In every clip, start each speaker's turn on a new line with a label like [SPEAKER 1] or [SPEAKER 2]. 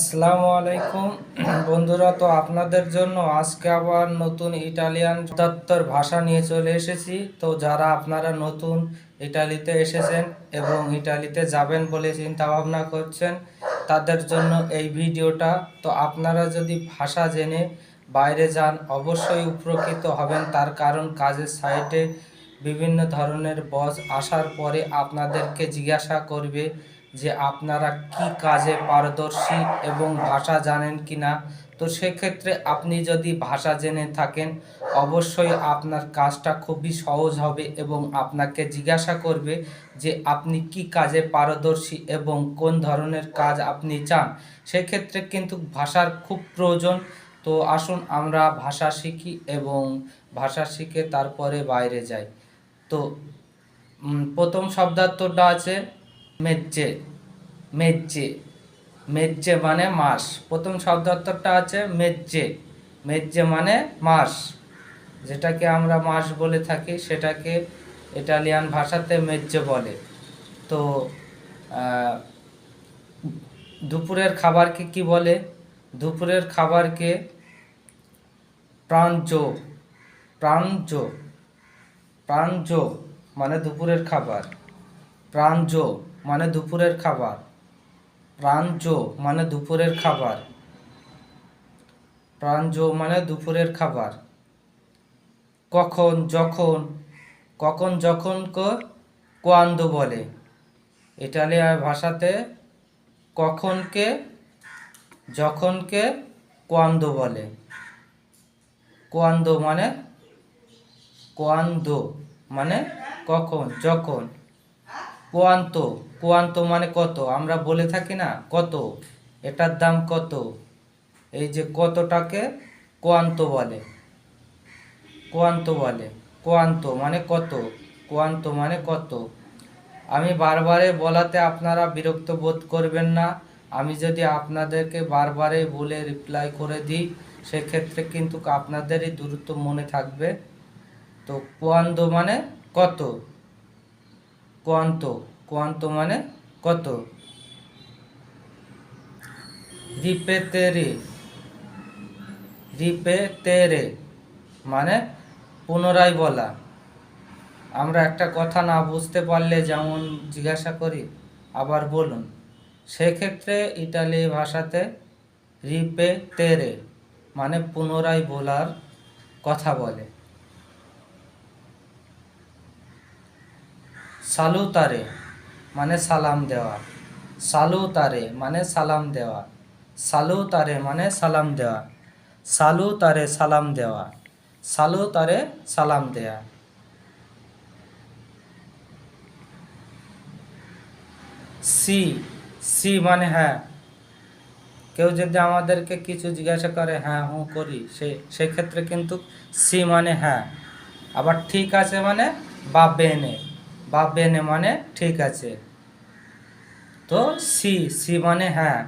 [SPEAKER 1] আসসালামু আলাইকুম বন্ধুরা। তো আপনাদের জন্য আজকে আবার নতুন ইটালিয়ান শব্দার্থের ভাষা নিয়ে চলে এসেছি। তো যারা আপনারা নতুন ইটালিতে এসেছেন এবং ইটালিতে যাবেন বলে চিন্তা ভাবনা করছেন, তাদের জন্য এই ভিডিওটা। তো আপনারা যদি ভাষা জেনে বাইরে যান অবশ্যই উপকৃত হবেন, তার কারণ কাজের সাইটে বিভিন্ন ধরনের বস আসার পরে আপনাদেরকে জিজ্ঞাসা করবে যে আপনারা কি কাজে পারদর্শী এবং ভাষা জানেন কি না। তো সেক্ষেত্রে আপনি যদি ভাষা জেনে থাকেন অবশ্যই আপনার কাজটা খুবই সহজ হবে এবং আপনাকে জিজ্ঞাসা করবে যে আপনি কি কাজে পারদর্শী এবং কোন ধরনের কাজ আপনি চান। সেক্ষেত্রে কিন্তু ভাষার খুব প্রয়োজন। তো আসুন আমরা ভাষা শিখি এবং ভাষা শিখে তারপরে বাইরে যাই। তো প্রথম শব্দার্থটা আছে মেজ্জে। মেজ্জে মেজ্জে মানে মাস। প্রথম শব্দার্থটা আছে মেজ্জে। মেজ্জে মানে মাস, যেটাকে আমরা মাস বলে থাকি সেটাকে ইটালিয়ান ভাষাতে মেজ্জে বলে। তো দুপুরের খাবারকে কি বলে? দুপুরের খাবারকে প্রাঞ্জো। প্রাঞ্জো প্রাঞ্জো মানে দুপুরের খাবার। প্রাঞ্জো মানে দুপুরের খাবার। প্রাঞ্জো মানে দুপুরের খাবার। প্রাঞ্জো মানে দুপুরের খাবার। কখন যখন। কখন যখন কোয়ান্দো বলে। ইটালিয়ান ভাষাতে কখনকে যখনকে কোয়ান্দো বলে। কোয়ান্দো মানে কোয়ান্দো মানে কখন যখন। কোয়ান্তো। কোয়ান্তো মানে কত, আমরা বলে থাকি না কত, এটার দাম কত। এই যে কতটাকে কোয়ান্তো বলে। কোয়ান্তো বলে। কোয়ান্তো মানে কত। কোয়ান্তো মানে কত। আমি বারবারে বলাতে আপনারা বিরক্ত বোধ করবেন না। আমি যদি আপনাদেরকে বারবারে বলে রিপ্লাই করে দিই সেক্ষেত্রে কিন্তু আপনাদেরই দ্রুত মনে থাকবে। তো কোয়ান্দো মানে কত। কোয়ান্তো। কোয়ান্তো মানে কত। রিপেতেরে। রিপেতেরে মানে পুনরায় বলা। আমরা একটা কথা না বুঝতে পারলে যেমন জিজ্ঞাসা করি আবার বলুন, সেক্ষেত্রে ইটালি ভাষাতে রিপেতেরে মানে পুনরায় বলার কথা বলে। সালুতারে মানে সালাম দেওয়া। সালুতারে মানে সালাম দেওয়া। সালুতারে মানে সালাম দেওয়া। সালুতারে সালাম দেওয়া। সালুতারে সালাম দেওয়া। সি। সি মানে হ্যাঁ। কেউ যদি আমাদেরকে কিছু জিজ্ঞাসা করে হ্যাঁ হুঁ করি, সেক্ষেত্রে কিন্তু সি মানে হ্যাঁ। আবার ঠিক আছে মানে বা বেনে। বা বেনে মানে ঠিক আছে। তো সি। সি মানে হ্যাঁ।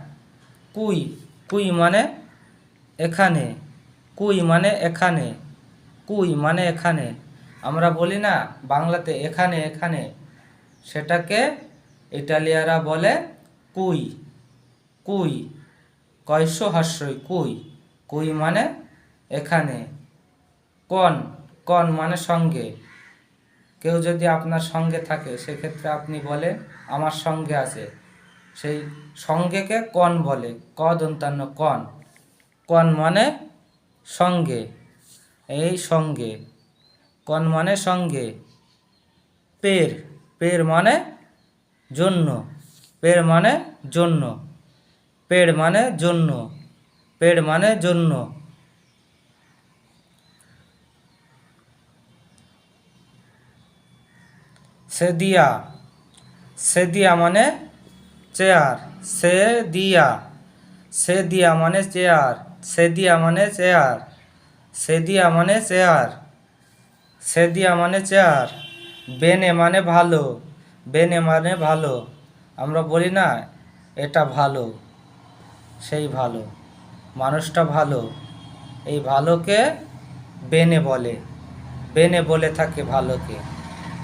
[SPEAKER 1] কুই। কুই মানে এখানে। কুই মানে এখানে। কুই মানে এখানে। আমরা বলি না বাংলাতে এখানে এখানে, সেটাকে ইটালিয়ারা বলে কুই। কুই কয়শ হাস্যই কুই। কুই মানে এখানে। কন। কন মানে সঙ্গে। কেউ যদি আপনার সঙ্গে থাকে সেক্ষেত্রে আপনি বলেন আমার সঙ্গে আছে, সেই সঙ্গেকে কন বলে। ক দন্তান্ন কন। কন মানে সঙ্গে। এই সঙ্গে। কন মানে সঙ্গে। পের। পের মানে জন্য। পের মানে জন্য। পেড় মানে জন্য। পেড় মানে জন্য। সেদিয়া। সেদিয়া মানে চেয়ার। সেদিয়া। সেদিয়া মানে চেয়ার। সেদিয়া মানে চেয়ার। সেদিয়া মানে চেয়ার। সেদিয়া মানে চেয়ার। বেনে মানে ভালো। বেনে মানে ভালো। আমরা বলি না এটা ভালো, সেই ভালো, মানুষটা ভালো, এই ভালোকে বেনে বলে। বেনে বলে থাকে ভালোকে,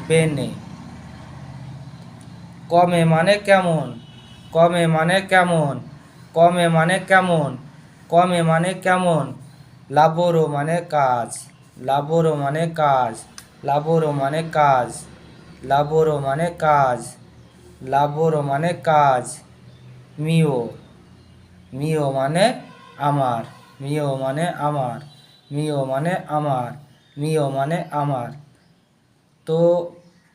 [SPEAKER 1] বেনে। কমে মানে কেমন। কমে মানে কেমন। কমে মানে কেমন, কমে মানে কেমন। লাবোরো মানে কাজ, লাবোরো মানে কাজ, লাবোরো মানে কাজ, লাবোরো মানে কাজ, লাবোরো মানে কাজ। মিও, মিও মানে আমার, মিও মানে আমার, মিও মানে আমার, মিও মানে আমার। তো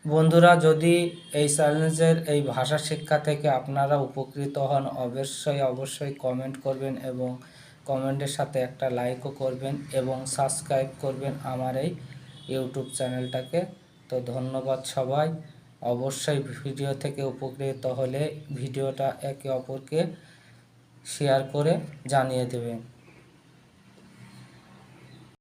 [SPEAKER 1] বন্ধুরা, যদি এই চ্যালেঞ্জের এই ভাষা শিক্ষা থেকে আপনারা উপকৃত হন, অবশ্যই অবশ্যই কমেন্ট করবেন এবং কমেন্টের সাথে একটা লাইকও করবেন এবং সাবস্ক্রাইব করবেন আমার এই ইউটিউব চ্যানেলটাকে। তো ধন্যবাদ সবাই। অবশ্যই ভিডিও থেকে উপকৃত হলে ভিডিওটা একে অপরকে শেয়ার করে জানিয়ে দেবেন।